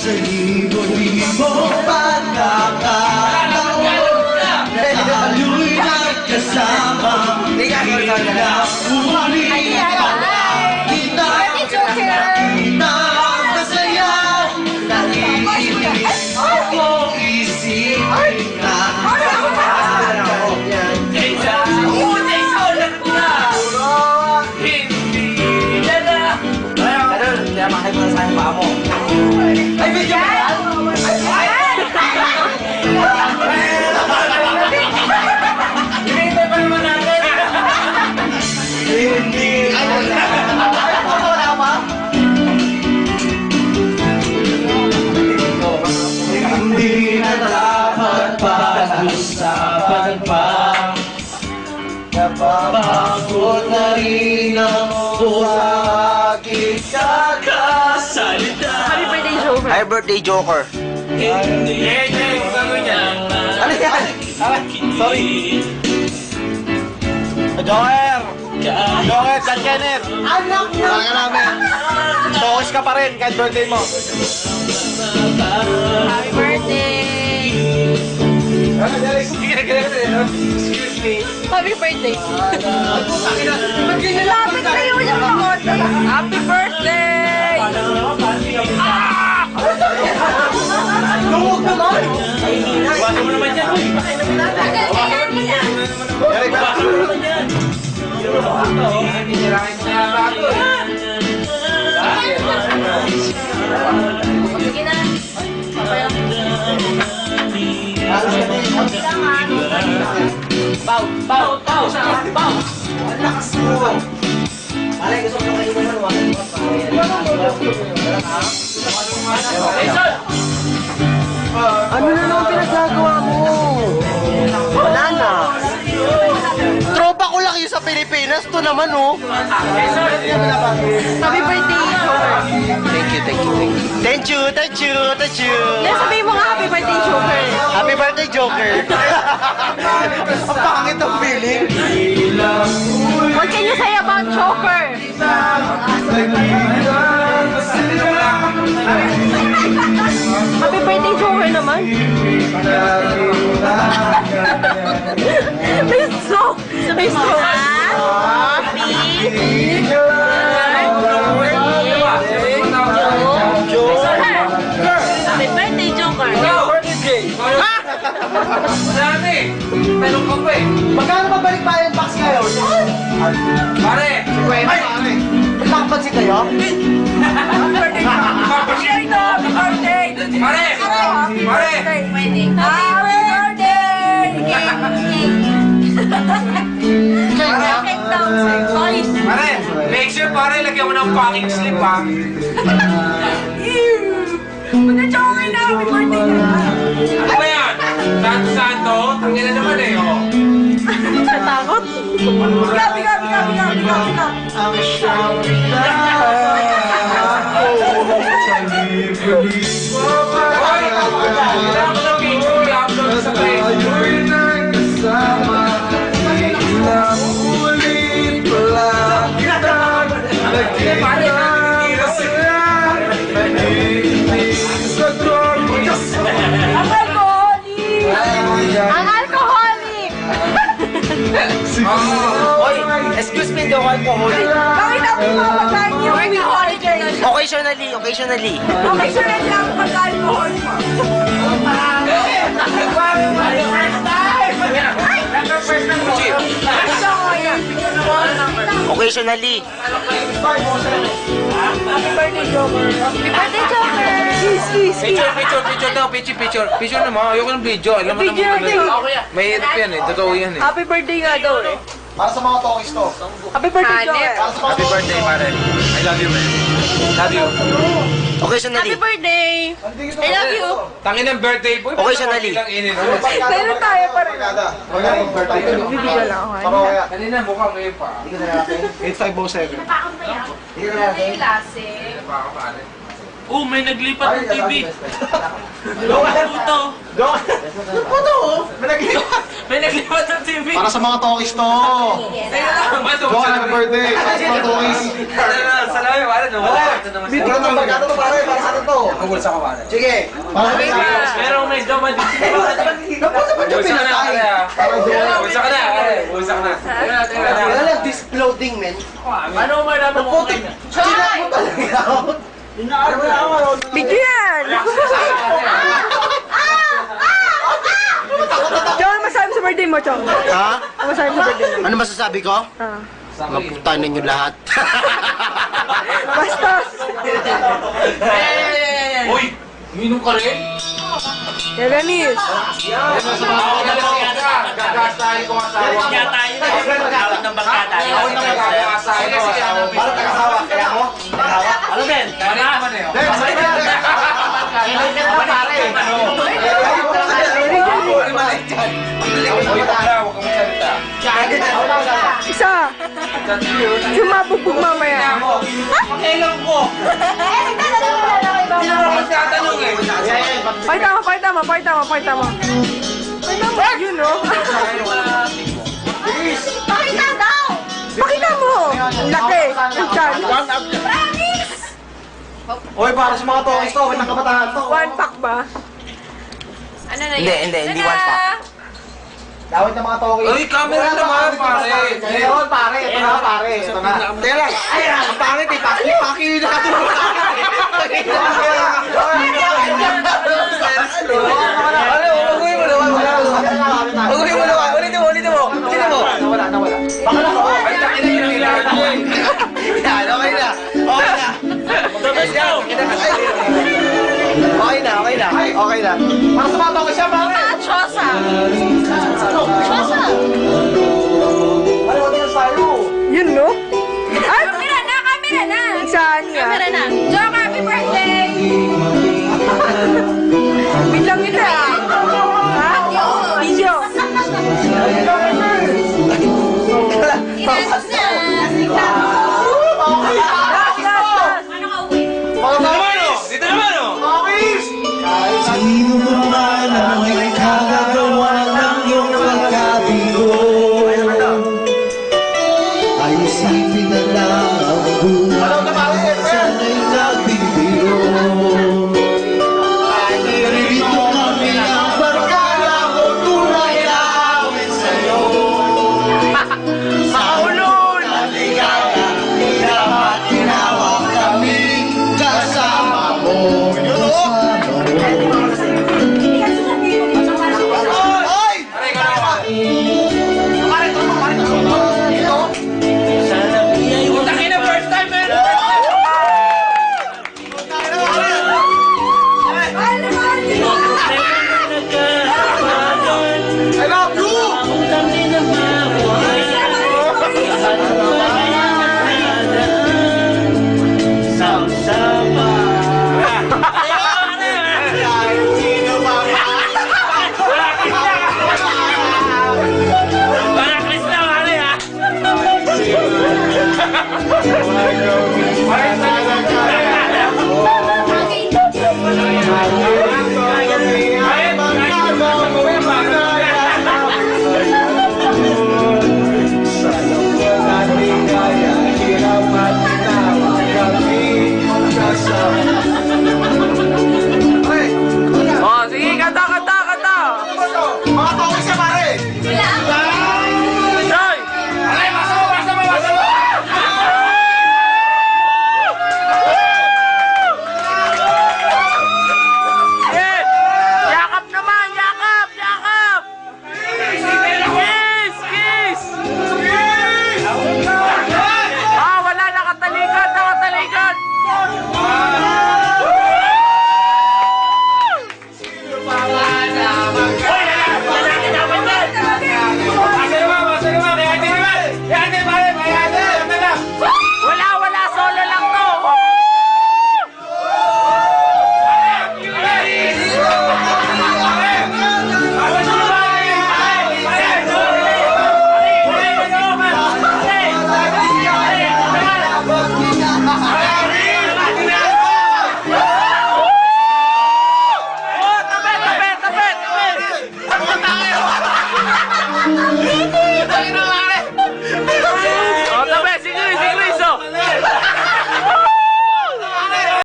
Sa libo-libo pagkakataon tayo'y nagkasama. Pinahuli pa kita masaya. Naiinis ako isipin na makakit mo na sa'yo pa mo. Ay, video mo yan? Hinihintay pa naman natin. Hindi. Ay, wala pa? Hindi na dapat pag-usapan pa. Napapagod na rin ako sa aking kakasalita. Happy birthday, Joker. Happy birthday, Joker. Ano yan? Sorry. Joker! Joker, San Kenneth! Anak na! Wala ka namin. Focus ka pa rin kahit birthday mo. Happy birthday. Excuse me. Happy birthday. Lapit kayo yung mga. Happy birthday! Luwag naman! Iwasan mo naman yan. Derek, iwasan mo naman yan. Sige na. Pau! Pau! Pau! Pau! Ang lakas mo! Alay, gusto ko kayo naman. Ano na naman pinagagawa mo? Wala na. Tropa ko lang yun sa Pilipinas. Ito naman, oh. Happy birthday, Joker. Thank you, thank you, thank you. Thank you, thank you, thank you. Then sabihin mo nga happy birthday, Joker. Happy birthday, Joker. Ang pangit ang feeling. What can you say about Joker? Happy birthday, Joker naman. May stroke. Happy birthday, Joker. Marami! Meron ka pa eh. Magkano ba balik bayan box ngayon? Pare! Ay! Pare! Nagkakapansin kayo? Happy birthday! Happy birthday! Pare! Pare! Happy birthday! Pare! Make sure pare, lagyan mo ng packing slip ha. Mag-joker na! Happy birthday na! Ano ba yan? Santo-santo? Tangina naman eh oh. Natakot? Gabi! Ang siyang Hoy! Kailangan ko ng picture i-upload sa Facebook. Pare, nakikitira siya. Ang alcoholic! Oy, excuse me, hindi ako alcoholic. Bakit ako mapagkain yung alcoholic? Occasionally. Okay, sure na lang pag-alcohol mo. Occasionally. Happy birthday, Joker. Happy birthday, Joker. Picture naman. Ayoko ng video. Alam mo Video naman. natin. May hirap yan eh. Totoo yan eh. Happy birthday nga daw eh. Para sa mga tokis to. Happy birthday, Joker. Para sa mga Happy birthday, pare. I love you, man. Love you. Occasionally. Happy birthday. I love you. Tangin ng birthday boy. Occasionally. Meron tayo pa rin. Huwag na mag-birthday. Bibigyan lang ako. Paro kaya. Kanina mukha ngayon pa. Hindi ka na natin. 8507. Hindi ka na natin. Pa ako pare. Oh, may naglipat ng TV. Puto. May naglipat ng TV. Para sa mga talkies to. Joke, happy birthday. Para sa mga talkies. Salamat, wala na. Bito na magkano to pare, para sa atin to. Magul sa kawalan. Sige. Para sa mga Pero may gawa din. Bulsa ka na, pare. Bulsa ka na, pare. Bulsa ka na. Wala lang disclothing, men. Ano malaman mo okay na? Chinak mo talaga. Video yan! Chong, ano masabi sa birthday mo, Chong? Ha? Ano masabi sa birthday mo? Ano masasabi ko? Ah. Maputan ninyo lahat. Bastos! Uy! Minum ka rin? Yalanis! Gagastahin ko ang asawa. Kaya tayo na. Tawag ng bangka tayo. Ako na magkakasahin ko. Para tagasawa, kaya ako. Ano din? Tama. Isa! Sumabugbog mamaya. Pakailan ko. Hindi naman magtatanong eh. Pakita mo, pakita mo, pakita mo, pakita mo. Yun, no? Pakita daw! Pakita mo! Ang laki! Ang chan! Oy, para sa mga talkies to, may kabataan to. One pack ba? Ano na yun? Hindi one pack. Dawit ng mga talkies. Uy, camera naman, pare. Ngayon, pare. Ito na, pare. Ito na. Teka lang. Ay, ang pangit eh. Paki na ito. Uguhin mo naman. Uguhin mo naman. Ulitin mo. Nawala. Baka na ako. Ay, takin na yung nilahat mo eh. Yan, okay na. Okay na. Para sa mga talkies siya, pare. Chosa! Ano, wala na tayo. Yun, no? Ay! Kamera na! Isa niya. Kamera na! Joker!